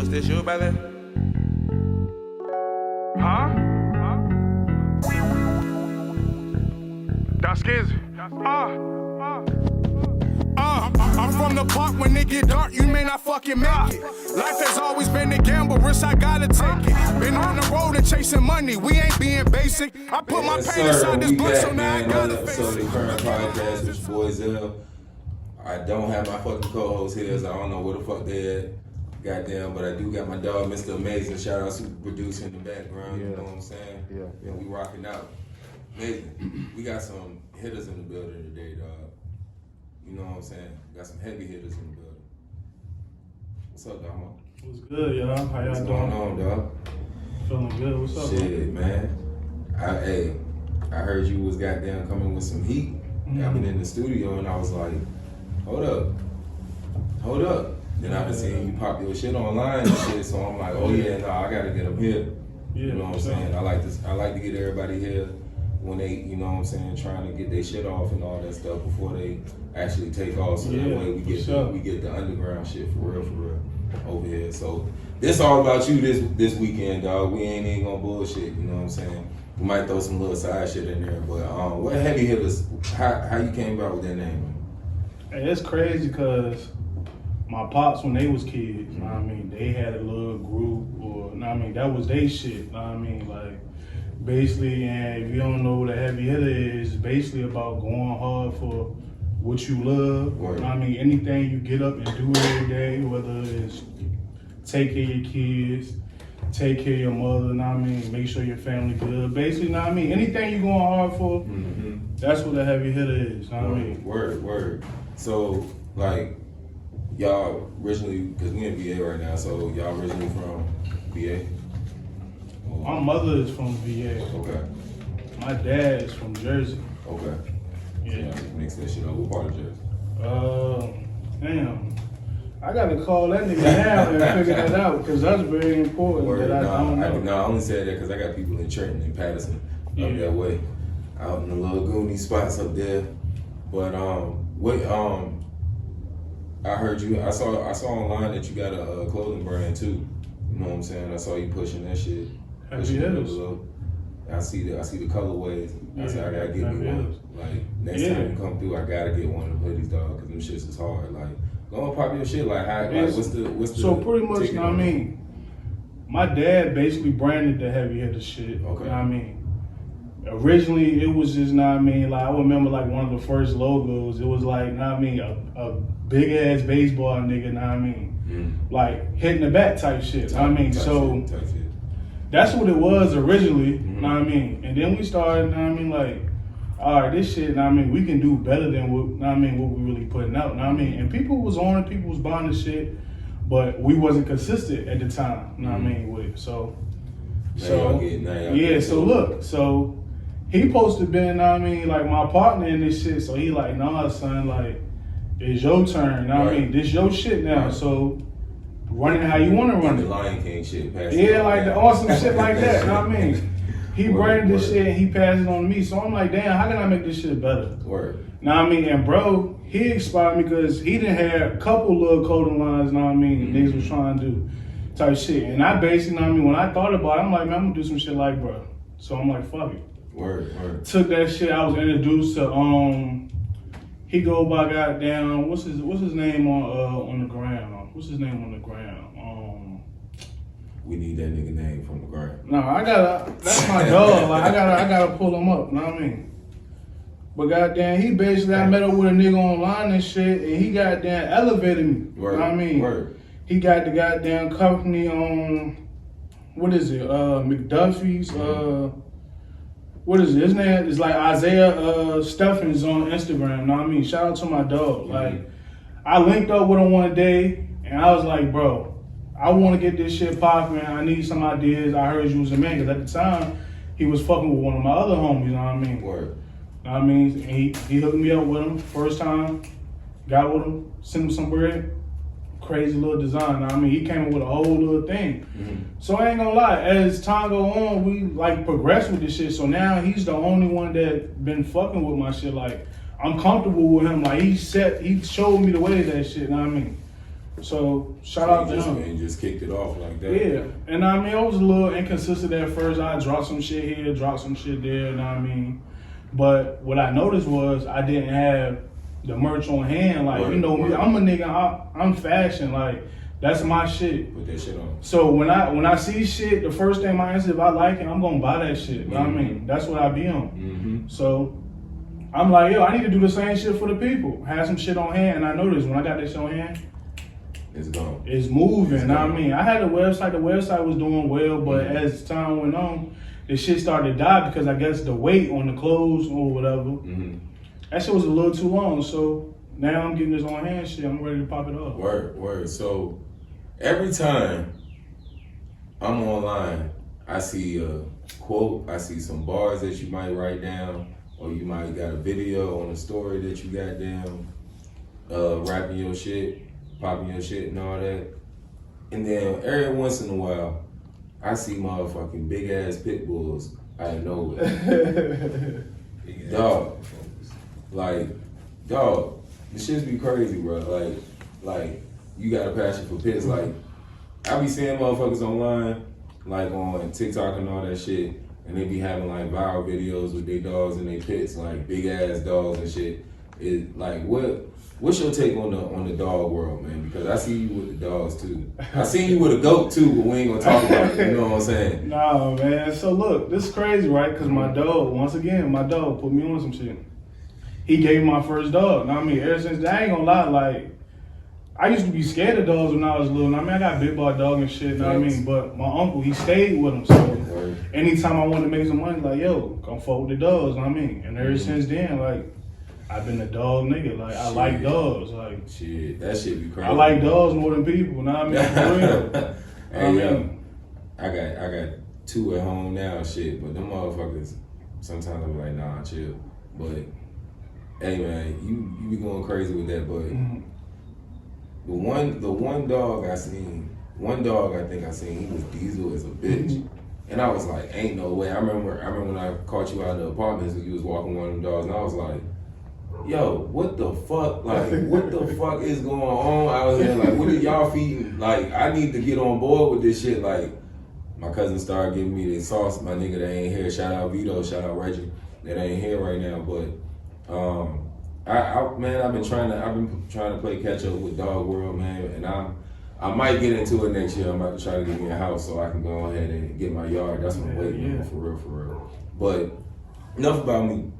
This you, brother? Huh? Donskeezie. I'm from the park. When it get dark, you may not fucking make it. Life has always been a gamble, risk I gotta take it. Been on the road and chasing money, we ain't being basic. I put my pain inside this book, so now I gotta face episode it. of the Current Podcast with your boy Zell. I don't have my fucking co-host here, so I don't know where the fuck they at. Goddamn, but I do got my dog, Mr. Amazing. Shout out to the producer in the background, you know what I'm saying? Yeah, we rocking out. Amazing. We got some hitters in the building today, dog. You know what I'm saying? Got some heavy hitters in the building. What's up, dog? What's good, y'all? How y'all What's doing? going on, dog? Feeling good. What's up? Shit, man. I heard you was goddamn coming with some heat. I've been in the studio and I was like, hold up. Then I've been seeing you pop your shit online and shit, so I'm like, oh yeah, no, I gotta get them here. Yeah, you know what I'm saying? I like to get everybody here when they, you know what I'm saying, trying to get their shit off and all that stuff before they actually take off. So that way we get the underground shit for real over here. So this all about you this weekend, dog. We ain't even gonna bullshit, you know what I'm saying? We might throw some little side shit in there, but what heavy hitters? How you came about with that name? Man? Hey, it's crazy because my pops, when they was kids, you know what I mean, they had a little group, or, you know what I mean, that was they shit, you know what I mean, like, basically, and if you don't know what a heavy hitter is, it's basically about going hard for what you love, you know what I mean, anything you get up and do every day, whether it's take care of your kids, take care of your mother, you know what I mean, make sure your family good, basically, you know what I mean, anything you going hard for, that's what a heavy hitter is, you know what I mean. Word. So, like, y'all originally, because we in VA right now, so y'all originally from VA? My mother is from VA. Okay. My dad is from Jersey. Okay. Yeah. So mix that shit up. What part of Jersey? Damn. I gotta call that nigga now and figure that out, because that's very important. Word. That I don't know. I only said that because I got people in Trenton and Patterson up that way. Out in the little Goonie spots up there. But, I heard you. I saw online that you got a clothing brand too. You know what I'm saying? I saw you pushing that shit. Pushing it a little. I see the colorways. I said I gotta get me one. Like next time you come through, I gotta get one of the hoodies, dog. Cause them shits is hard. Like go and pop your shit. Like how? Like, what's the? So pretty much, you know what I mean. My dad basically branded the heavy hitter shit. Okay. You know what I mean. Originally, it was just, you know what I mean, like I remember like one of the first logos. It was like, you know what I mean, a big ass baseball nigga, you know what I mean, like hitting the bat type shit. You know what I mean, so that's what it was originally. You know what I mean, and then we started. You know what I mean, like, all right, this shit. You know what I mean, we can do better than what. You know what I mean, what we really putting out. You know what I mean, and people was on it, people was buying the shit, but we wasn't consistent at the time. You know what I mean, with it. So look, so. He supposed to been, you know what I mean, like my partner in this shit, so he like, nah, son, like, it's your turn, you know what I mean? This your shit now, so run it how you want to run it. The Lion King shit, like the awesome shit like that, you know what I mean? He branded this shit and he passed it on to me, so I'm like, damn, how can I make this shit better? Word. Know what I mean? And bro, he inspired me because he done had a couple little clothing lines, know what I mean, niggas was trying to do type shit. And I basically, know what I mean, when I thought about it, I'm like, man, I'm gonna do some shit like bro. So I'm like, fuck it. Word. Took that shit. I was introduced to he go by goddamn what's his name on the ground? What's his name on the ground? We need that nigga name from the ground. No, that's my dog. Like I gotta pull him up, you know what I mean? But goddamn, he basically I met up with a nigga online and shit, and he goddamn elevated me. Word. You know what I mean? Word. He got the goddamn company on what is it? McDuffie's what is it? His name is like Isaiah Steffens on Instagram. You know what I mean? Shout out to my dog. Like, I linked up with him one day, and I was like, bro, I want to get this shit popping. I need some ideas. I heard you was a man, because at the time, he was fucking with one of my other homies. You know what I mean? Word. You know what I mean? And he hooked me up with him first time. Got with him, sent him some bread. Crazy little design. I mean, he came up with a whole little thing. So I ain't gonna lie, as time go on, we like progress with this shit. So now he's the only one that been fucking with my shit. Like, I'm comfortable with him. Like he showed me the way of that shit, you know what I mean? So shout out to him. And just kicked it off like that. Yeah, and I mean, I was a little inconsistent at first. I dropped some shit here, dropped some shit there, you know what I mean? But what I noticed was I didn't have the merch on hand. Like, you know me, I'm a nigga, I'm fashion, like, that's my shit. Put that shit on. So when I see shit, the first thing my answer, if I like it, I'm gonna buy that shit, you know what I mean? That's what I be on. So I'm like, yo, I need to do the same shit for the people. Have some shit on hand, and I noticed when I got this shit on hand, it's gone. It's moving. Know what I mean, I had a website. The website was doing well, but as time went on, the shit started to die because I guess the weight on the clothes or whatever, that shit was a little too long. So now I'm getting this on hand shit. I'm ready to pop it up. Word. So every time I'm online, I see a quote, I see some bars that you might write down, or you might got a video on a story that you got down, rapping your shit, popping your shit and all that. And then every once in a while, I see motherfucking big ass pit bulls out of nowhere. Dog, the shits be crazy, bro. Like you got a passion for pits. Like I be seeing motherfuckers online, like on TikTok and all that shit, and they be having like viral videos with their dogs and their pits, like big ass dogs and shit. It like what's your take on the dog world, man? Because I see you with the dogs too. I seen you with a goat too, but we ain't gonna talk about it. You know what I'm saying? Nah, man. So look, this is crazy, right? Because my dog, once again, put me on some shit. He gave me my first dog. I mean, ever since I ain't gonna lie, like I used to be scared of dogs when I was little. I mean, I got bit by a dog and shit. You know what I mean? But my uncle, he stayed with him. So anytime I wanted to make some money, like yo, come fuck with the dogs. You know what I mean? And ever since then, like. I've been a dog nigga, like I like dogs, like shit. That shit be crazy. I like dogs more than people, you know what I mean? For real. Hey, I got 2 at home now, shit. But them motherfuckers, sometimes I be like, nah, chill. But hey, man, you be going crazy with that, but the one dog I think I seen, he was diesel as a bitch. And I was like, ain't no way. I remember when I caught you out of the apartments and you was walking one of them dogs, and I was like, yo, what the fuck? Like, what the fuck is going on out here? Like, what are y'all feeding? Like, I need to get on board with this shit. Like, my cousin started giving me the sauce. My nigga that ain't here. Shout out Vito. Shout out Reggie. That ain't here right now. But, I've been trying to play catch up with Dog World, man. And I might get into it next year. I'm about to try to get me a house so I can go ahead and get my yard. That's what I'm waiting on, for real. But enough about me.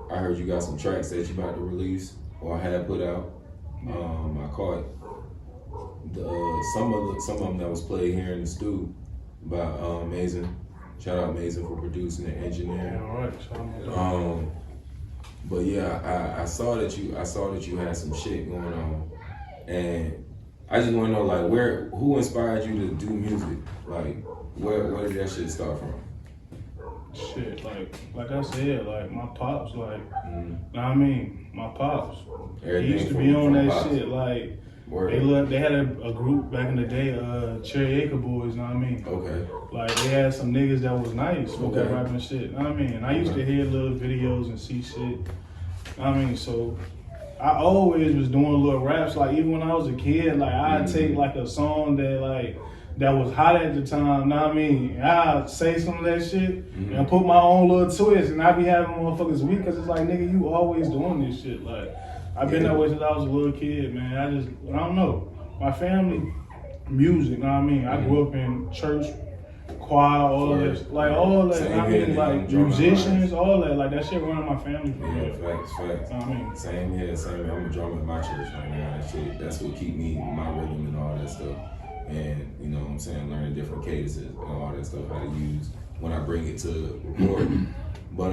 I heard you got some tracks that you about to release or had put out. I caught some of them that was played here in the studio by Amazing. Shout out Amazing for producing and engineering. Yeah, all right. But yeah, I saw that you had some shit going on, and I just want to know like who inspired you to do music? Like where did that shit start from? Shit, like I said, like my pops, like, know what I mean? My pops. He used to be on that pops. Shit, like, they had a group back in the day, Cherry Acre Boys, know what I mean? Okay. Like, they had some niggas that was nice with that rapping shit, know what I mean? And I used to hear little videos and see shit, know what I mean? So, I always was doing little raps, like, even when I was a kid, like, I'd take, like, a song that was hot at the time, know what I mean? I'd say some of that shit and put my own little twist, and I'd be having motherfuckers weak because it's like, nigga, you always doing this shit. Like, I've been that way since I was a little kid, man. I don't know. My family, music, know what I mean? I grew up in church, choir, all that, like all that, I mean, like musicians, all that, like that shit running my family for real. Facts. You know what I mean? Same here. I'm a drummer in my church right now. That's what keep me, my rhythm and all that stuff. And, you know what I'm saying, learning different cadences and all that stuff, how to use when I bring it to recording. But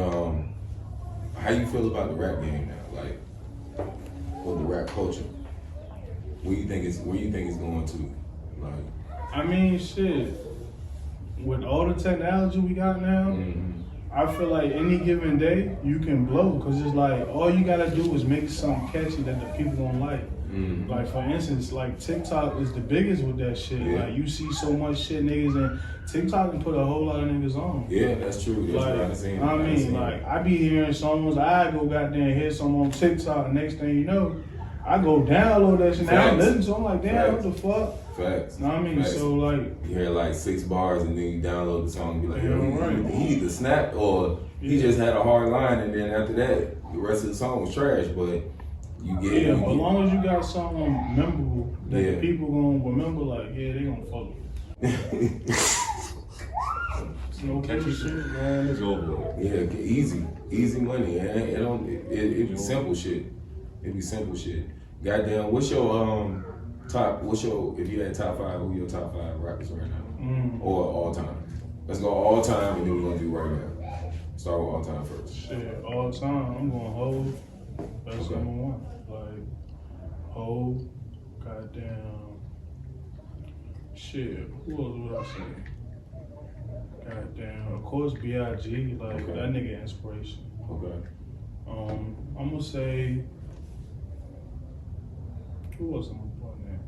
how you feel about the rap game now, like, or the rap culture? Where you think it's going to? Like, I mean, shit, with all the technology we got now, I feel like any given day you can blow, because it's like all you gotta do is make something catchy that the people gonna like. Like, for instance, like TikTok is the biggest with that shit. Yeah. Like, you see so much shit niggas, and TikTok can put a whole lot of niggas on. Yeah, that's true. That's like, what I'm saying. I mean, like, I be hearing songs, I go goddamn hear some on TikTok, and next thing you know, I go download that shit. Now I'm listening to. I'm like, damn, what the fuck? Facts. Know what I mean? Facts. So like, you hear like 6 bars and then you download the song and be like, yo, right. he either snapped or he just had a hard line, and then after that, the rest of the song was trash. But you get as long as you got something memorable that the people gonna remember, like, they gonna fuck with it. No catchy shit, man. It's over. Yeah, easy money. It be simple shit. It be simple shit. Goddamn, if you had top 5, who your top 5 rappers right now? Or all time? Let's go all time, and then we're gonna do right now. Start with all time first. Shit, all time, I'm going Hov. That's number 1. Like, Hov, goddamn. Shit, who else would I say? Goddamn, of course B.I.G. Like, that nigga inspiration. Okay. I'm gonna say, who else I'm gonna put in there?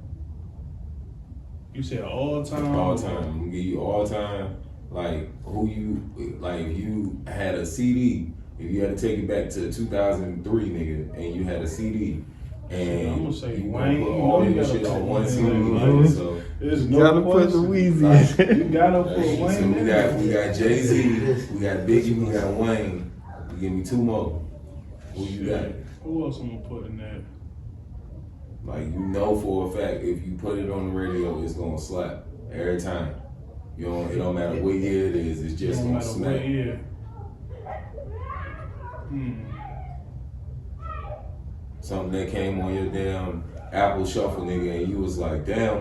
You said all time? All time. I'm gonna give you all time. Like, if you had a CD, if you had to take it back to 2003, nigga, and you had a CD, and I'm gonna say you Wayne, put all your shit on one CD, so you gotta put the Weezy. You gotta put Wayne. So we got Jay-Z, we got Biggie, we got Wayne. You give me 2 more. Who you got? Who else I'm gonna put in there? Like, you know for a fact, if you put it on the radio, it's gonna slap every time. It don't matter what year it is, it's just gonna smack. Something that came on your damn Apple Shuffle, nigga, and you was like, damn,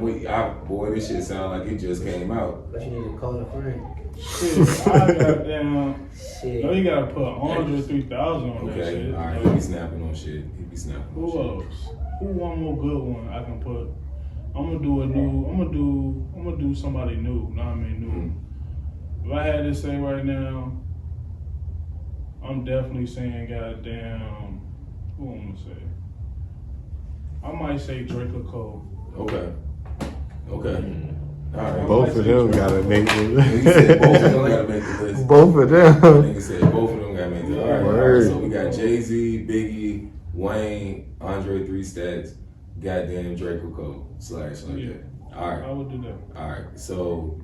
boy, this shit sound like it just came out. But you need to call a friend. Shit, I got damn. Shit. No, you gotta put 103,000 on that shit. Alright, he be snapping on shit. Who else? Who one more good one I can put? I'm gonna do somebody new. Know what I mean? New. If I had to say right now, I'm definitely saying goddamn. Who I'm gonna say? I might say Drake or Cole. Okay. All right. Both of them gotta make the list. He said both of them gotta make the list. Both of them. Nigga said both of them gotta make the list. All right. So we got Jay-Z, Biggie, Wayne, Andre 3 Stacks, goddamn Drake or Cole / like that. All right. I would do that. All right. So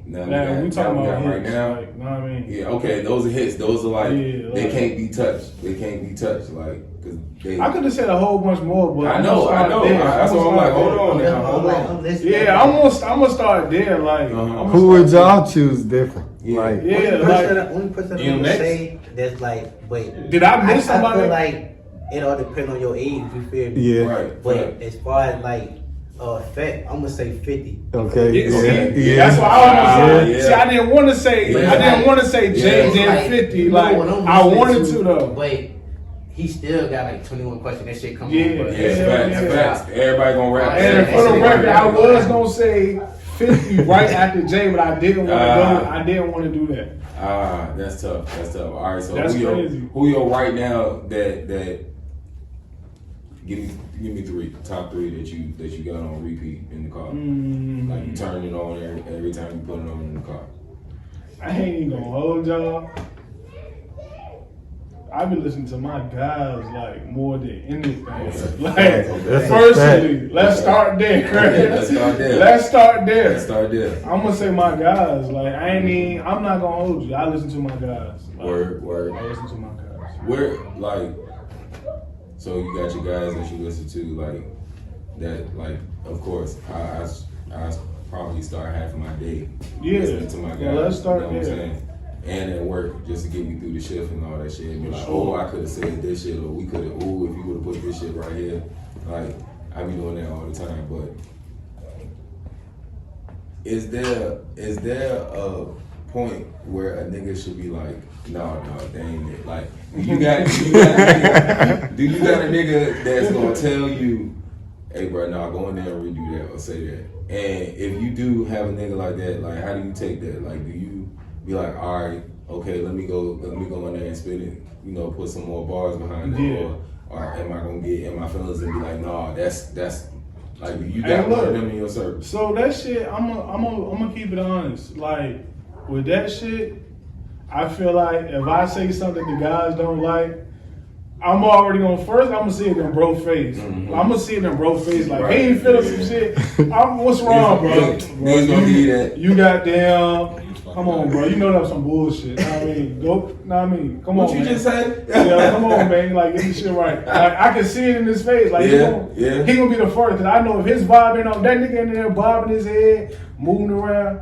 now we talking about right now. Like, know what I mean? Yeah. Okay. Those are hits. Those are like they can't be touched. They can't be touched. Like, cause I could have said a whole bunch more, but I know. That's why I'm like, hold on now. Yeah, I'm gonna start there. Like, who would y'all choose different? Yeah. Like, Only person I'm gonna say that's like, wait. Did I miss somebody? I feel like it all depends on your age. You feel me? Yeah. Right. But as far as like effect, I'm gonna say 50. Okay. Yeah. That's why I was saying. See, I didn't want to say. I didn't want to say Jay like, 50. Like, I wanted to though. But he still got like 21 questions. That shit come on. Facts. Everybody gonna rap. And for the record, I was gonna say 50 right after Jay, but I didn't want to go. I didn't want to do that. That's tough. All right, so that's who you right now that give me 3 top 3 that you got on repeat in the car. Like you turn it on every time you put it on in the car. I ain't even gonna hold y'all. I've been listening to my guys like more than anything. Like, firstly, let's start there. Let's start there. I'm gonna say my guys. Like, I'm not gonna hold you. I listen to my guys. Like, Word. I listen to my guys. So you got your guys that you listen to, like that. Like, of course, I probably start half of my day listening to my guys. Well, let's start there. What I'm saying? And at work, just to get me through the shift and all that shit. And be like, oh, I could have said this shit, or we could have, if you would have put this shit right here. Like, I be doing that all the time. But is there a point where a nigga should be like, no, that ain't it? Like, do you got a nigga that's gonna tell you, hey, bro, go in there and redo that or say that? And if you do have a nigga like that, like, how do you take that? Like, do you be like, all right, okay, let me go in there and spit it, put some more bars behind it, or am I gonna get in my feelings and be like, nah, that's like, you got one of them in your circle. So that shit, I'm gonna keep it honest. Like, with that shit, I feel like if I say something the guys don't like, I'm already going first. I'm gonna see it in bro face. Mm-hmm. I'm gonna see it in bro face. Like he ain't feeling some shit. What's wrong, bro? You goddamn. Come on, bro. You know that's some bullshit. Know what I mean, go. Know what I mean, come on. What you just said? Yeah, come on, man. Like get this shit right. Like I can see it in his face. Like he gonna be the first. Cause I know if his vibe ain't on that nigga in there bobbing his head, moving around.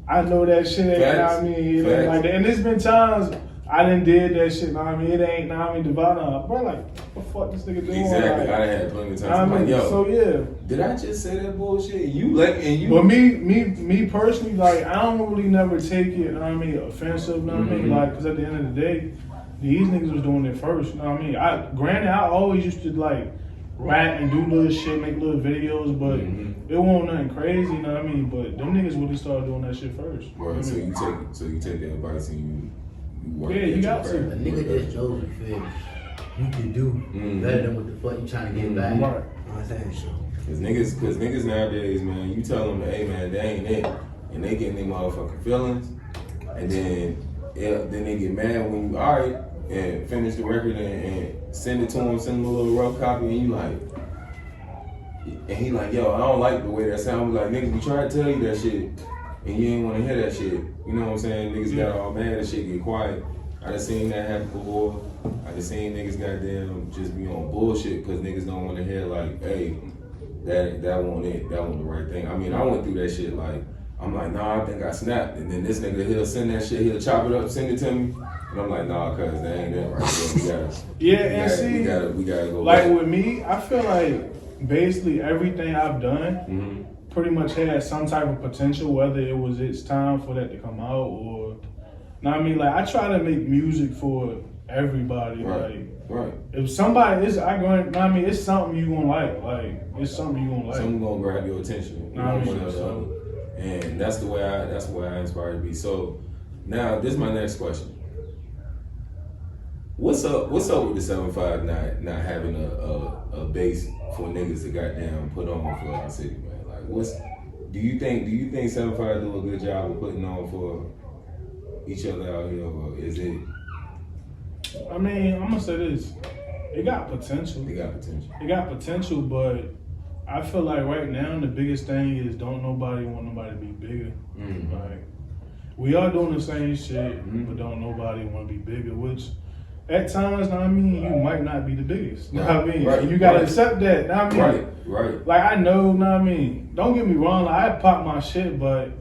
I know that shit ain't. Know what I mean, it ain't like that. And there's been times. I done did that shit, know what I mean? It ain't, know what I mean, Divana. Bro, like, what the fuck this nigga doing? Exactly, like, I done had plenty of times. I'm like, yo, so yeah. Did I just say that bullshit? You like, and you. But me personally, like, I don't really never take it, know what I mean, offensive, know what I mean? Like, because at the end of the day, these niggas was doing it first, know what I mean? Granted, I always used to, like, rap and do little shit, make little videos, but it wasn't nothing crazy, know what I mean? But them niggas really started doing that shit first. Right, so you take the advice and you work. Yeah, you got to. A nigga just knows you can do better than what the fuck you trying to get back. Right. You know what I'm saying? Cause niggas nowadays, man, you tell them, hey man, that ain't it, and they get in their motherfucking feelings, and then they get mad when you alright and finish the record and send it to him, send him a little rough copy, and you like, and he like, yo, I don't like the way that sounds. Like, niggas, we try to tell you that shit, and you ain't want to hear that shit. You know what I'm saying? Niggas got all mad and shit, get quiet. I done seen that happen before. I done seen niggas goddamn just be on bullshit because niggas don't want to hear like, hey, that wasn't it. That wasn't the right thing. I mean, I went through that shit like, I'm like, nah, I think I snapped. And then this nigga, he'll send that shit, he'll chop it up, send it to me. And I'm like, nah, cuz that ain't it right there. We gotta go like back. with me, I feel like basically everything I've done pretty much had some type of potential, whether it was it's time for that to come out or, know what I mean? Like, I try to make music for everybody. Like, if somebody is, know what I mean? It's something you gonna like. It's something you gonna like. Something gonna grab your attention. Know what I mean? And that's the way I inspire to be. So now this is my next question. What's up with the 7-5 not having a base for niggas to goddamn put on for our city, man? Like, do you think 7-5 do a good job of putting on for each other out here, or is it? I mean, I'm gonna say this. It got potential. It got potential, but I feel like right now the biggest thing is don't nobody want nobody to be bigger. Like, we are doing the same shit, but don't nobody want to be bigger, which at times, know what I mean, you might not be the biggest. Know what I mean? And you gotta accept that. Know what I mean? Right. Like, I know what I mean? Don't get me wrong, like, I pop my shit, but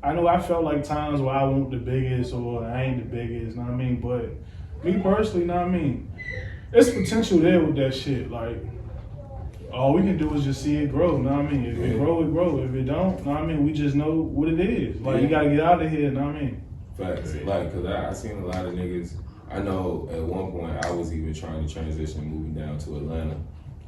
I know I felt like times where I want the biggest or I ain't the biggest, know what I mean? But me personally, know what I mean? There's potential there with that shit. Like, all we can do is just see it grow, know what I mean? If it grow, it grow. If it don't, know what I mean? We just know what it is. Like, you gotta get out of here, know what I mean? Facts. Like, cause I seen a lot of niggas. I know at one point I was even trying to transition, moving down to Atlanta.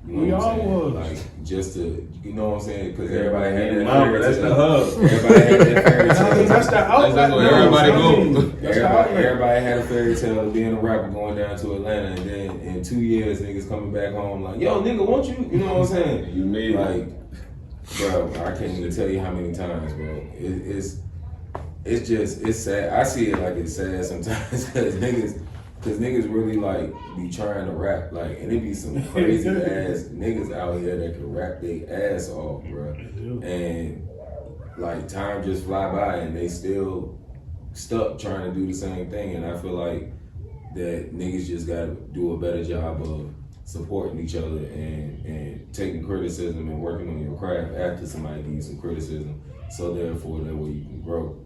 You know we all was. Like, just to, you know what I'm saying? Because everybody had that fairy tale. That's the hub. Everybody had that fairy tale. I mean, that's the outlet. That's where everybody goes. Everybody had a fairy tale of being a rapper going down to Atlanta, and then in 2 years, niggas coming back home like, yo, nigga, won't you? You know what I'm saying? You made like, bro, I can't even tell you how many times, bro. It's sad. I see it like it's sad sometimes because niggas really like be trying to rap, like, and it be some crazy ass niggas out here that can rap their ass off, bro. And like time just fly by and they still stuck trying to do the same thing. And I feel like that niggas just gotta do a better job of supporting each other and taking criticism and working on your craft after somebody gives you some criticism. So therefore that way you can grow.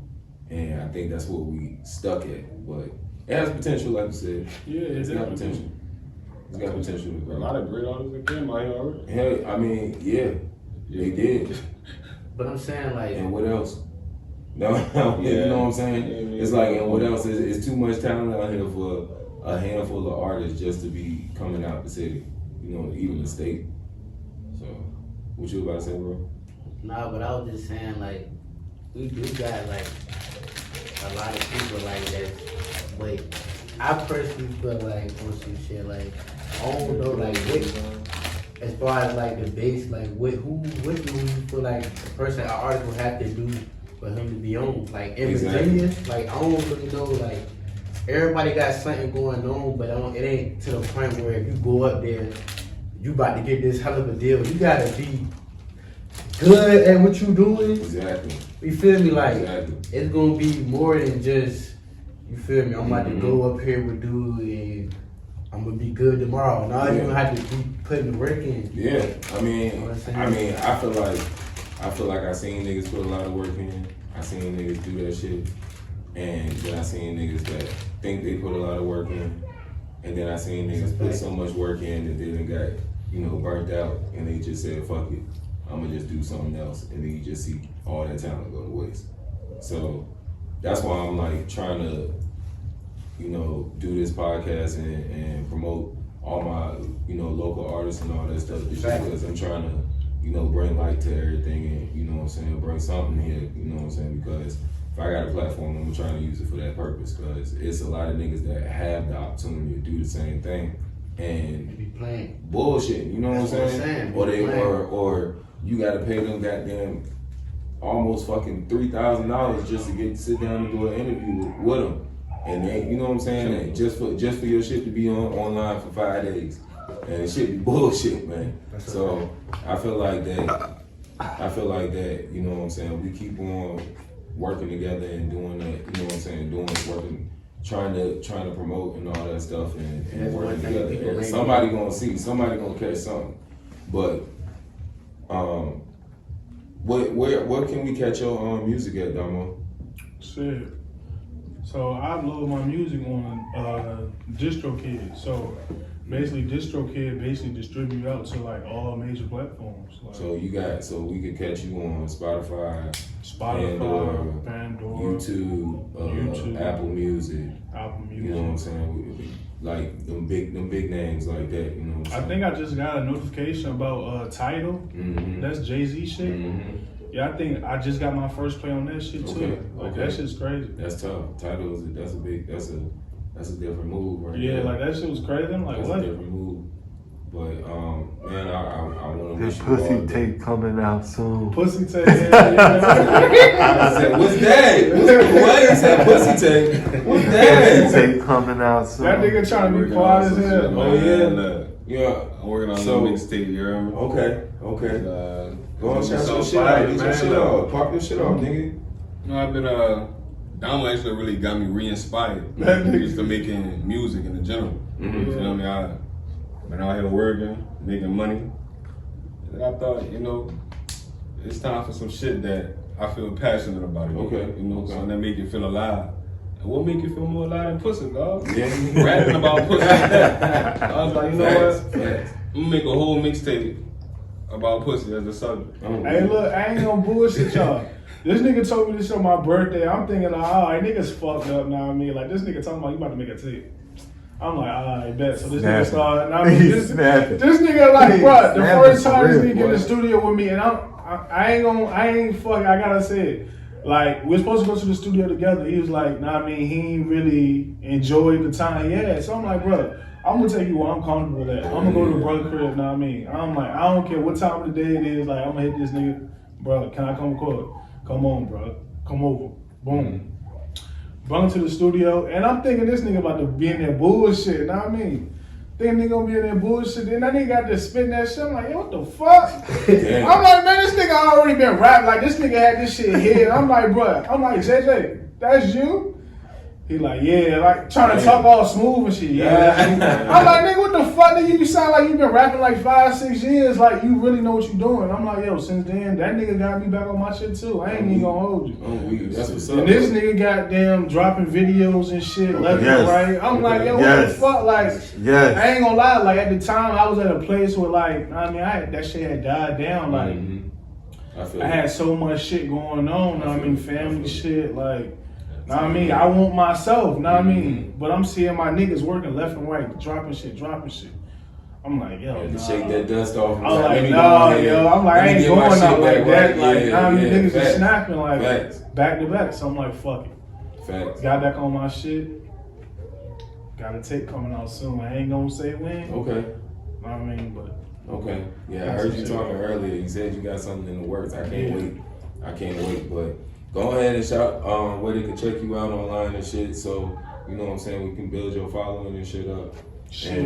And I think that's what we stuck at, but it has potential, like you said. Yeah, it's got potential. It's got potential to grow. A lot of great artists that came out here already. Hell, I mean, yeah, they did. But I'm saying, like, and what else? No, you know what I'm saying? Yeah, it's like, and what else? It's too much talent out here for a handful of artists just to be coming out the city. You know, even the state. So, what you about to say, bro? Nah, but I was just saying, like, we do got like a lot of people like that. But I personally feel like on some shit, like, I don't know, like, what, as far as like the base, like, what do you feel like the person, an artist would have to do for him to be on? Like, in Virginia, like, I don't really know, like, everybody got something going on, but it ain't to the point where if you go up there, you about to get this hell of a deal. You gotta be good at what you doing. Exactly. You feel me? Like, exactly. It's gonna be more than just, you feel me? I'm about to go up here with dude and I'm gonna be good tomorrow. Now you gonna have to be putting the work in. Yeah, I feel like I seen niggas put a lot of work in. I seen niggas do that shit, and then I seen niggas that think they put a lot of work in, and then I seen niggas put so much work in that they done got, burnt out, and they just said, fuck it, I'm gonna just do something else, and then you just see all that talent go to waste. So that's why I'm like trying to, do this podcast and promote all my, local artists and all that stuff, because I'm trying to, bring light to everything and, bring something here, because if I got a platform, I'm trying to use it for that purpose, because it's a lot of niggas that have the opportunity to do the same thing and be playing bullshit, you know what I'm saying? Or you gotta pay them goddamn almost fucking $3,000 just to sit down and do an interview with them. And then, you know what I'm saying? And just for your shit to be online for 5 days. And it shit be bullshit, man. So I feel like that, you know what I'm saying, we keep on working together and doing that, you know what I'm saying, working, trying to promote and all that stuff and working together. Somebody gonna see, somebody gonna catch something. But where can we catch your music at, Damo? Shit. So I upload my music on DistroKid. So basically, DistroKid distribute out to like all major platforms. Like, so we can catch you on Spotify, Pandora, YouTube, Apple Music. You know what I'm saying? Like them big names like that. You know what I'm saying? I think I just got a notification about Tidal. Mm-hmm. That's Jay-Z shit. Mm-hmm. Yeah, I think I just got my first play on that shit too. That shit's crazy. That's tough. Tidal that's a different move right Yeah, there. like that shit was crazy. I'm like, that's what? a different move. But man, I want to wish This you all pussy tape coming out soon. Pussy tape. I said, what's that? What? He said pussy tape. What's that? Pussy tape coming out soon. That nigga trying to be quiet as hell. Oh yeah. I'm working on some mixtape, you hear me? Okay. Go on, shout your shit out. Get your shit out. Pop your shit off, nigga. I've been Damo actually really got me re-inspired just to making music in general. Mm-hmm. You know what I mean? I've been out here working, making money. And I thought, it's time for some shit that I feel passionate about. Something that make you feel alive. And what make you feel more alive than pussy, dog? Yeah. Rapping about pussy. I was like, you know what? Facts. I'm gonna make a whole mixtape about pussy as a subject. Hey, look, I ain't gonna bullshit y'all. This nigga told me this on my birthday. I'm thinking, alright, niggas fucked up now. I mean, like this nigga talking about you about to make a tape. I'm like, alright, bet. So this nigga started. This nigga like, bro, the first time this nigga get in the studio with me, and I gotta say it. Like, we're supposed to go to the studio together. He was like, he ain't really enjoyed the time he had. So I'm like, bro, I'm gonna take you where I'm comfortable at. I'm gonna go to the brother crib, I'm like, I don't care what time of the day it is, like, I'm gonna hit this nigga, bro, can I come record? Come on, bro, come over. Boom. Brought him to the studio, and I'm thinking this nigga about to be in there bullshit, Thinking nigga gonna be in there bullshit, then that nigga got to spit that shit, I'm like, yo, what the fuck? I'm like, man, this nigga already been rapping, like, this nigga had this shit here, I'm like, JJ, that's you? He like, yeah, like trying to talk all smooth and shit. Yeah. I'm like, nigga, what the fuck? Nigga, you sound like you been rapping like 5-6 years. Like, you really know what you doing. I'm like, yo, since then, that nigga got me back on my shit too. I ain't even gonna hold you. That's what's up. And this nigga goddamn dropping videos and shit left and right. I'm like, yo, what the fuck? Like, I ain't gonna lie. Like, at the time, I was at a place where, like, that shit had died down. Like, I had so much shit going on. Family shit, like. I want myself, But I'm seeing my niggas working left and right, dropping shit. I'm like, yo, to shake that dust off. I'm like, yo. I'm like, I ain't going out like that. Like, niggas is snapping like back to back. So I'm like, fuck it. Facts. Got back on my shit. Got a tape coming out soon. I ain't gonna say when. Okay. But. Okay. Yeah, I heard you talking earlier. You said you got something in the works. I can't wait. But go ahead and shout where they can check you out online and shit. So you know what I'm saying, we can build your following and shit up. And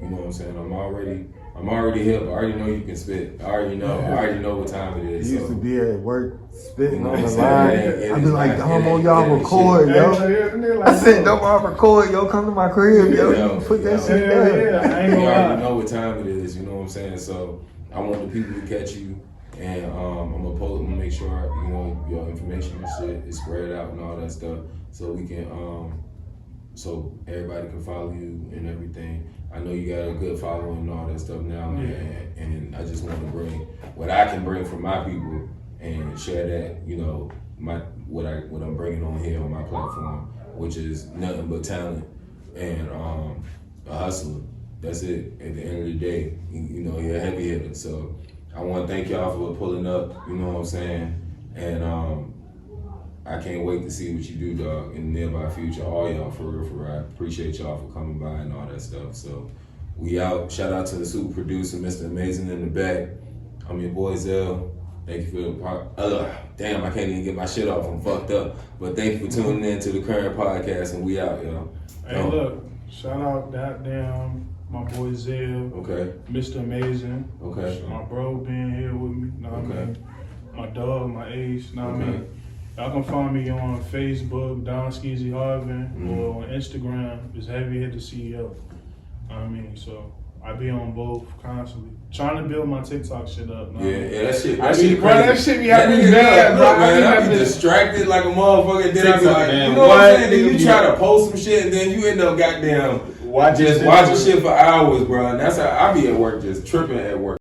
you know what I'm saying, I'm already hip. I already know you can spit. I already know what time it is. You used to be at work spitting You know on the what I'm line. saying? I'd be like, It Dom, ain't y'all shit. record, yo. I said, don't y'all record, yo. Come to my crib, yo. Put that shit down. I ain't You gonna lie. already know what time it is. You know what I'm saying? So I want the people to catch you, and I'm gonna make sure you know your information and shit is spread out and all that stuff, so we can so everybody can follow you and everything. I know you got a good following and all that stuff now, and I just want to bring what I can bring from my people and share that, you know, what I'm bringing on here on my platform, which is nothing but talent and a hustler. That's it. At the end of the day, you know, you're a heavy hitter. So I want to thank y'all for pulling up. You know what I'm saying? And I can't wait to see what you do, dog, in the nearby future. All y'all, for real. I appreciate y'all for coming by and all that stuff. So we out. Shout out to the super producer, Mr. Amazing in the back. I'm your boy Zell. Thank you for the part. Damn, I can't even get my shit off. I'm fucked up. But thank you for tuning in to the Current Podcast, and we out, yo. Hey, look, shout out goddamn my boy Zell. Okay. Mr. Amazing. Okay. My bro being here with me. Know what I mean? My dog, my ace. Know what I mean? Y'all can find me on Facebook, Donskeezie Harvin, or on Instagram, it's Heavy Hitter CEO. I mean, so I be on both constantly. Trying to build my TikTok shit up. Yeah, that shit. That shit be having me mad, bro. I be distracted like a motherfucker. Then I be like, you know what I'm saying? Then you try to post some shit, and then you end up goddamn watching shit for hours, bro. And that's how I be at work, just tripping at work.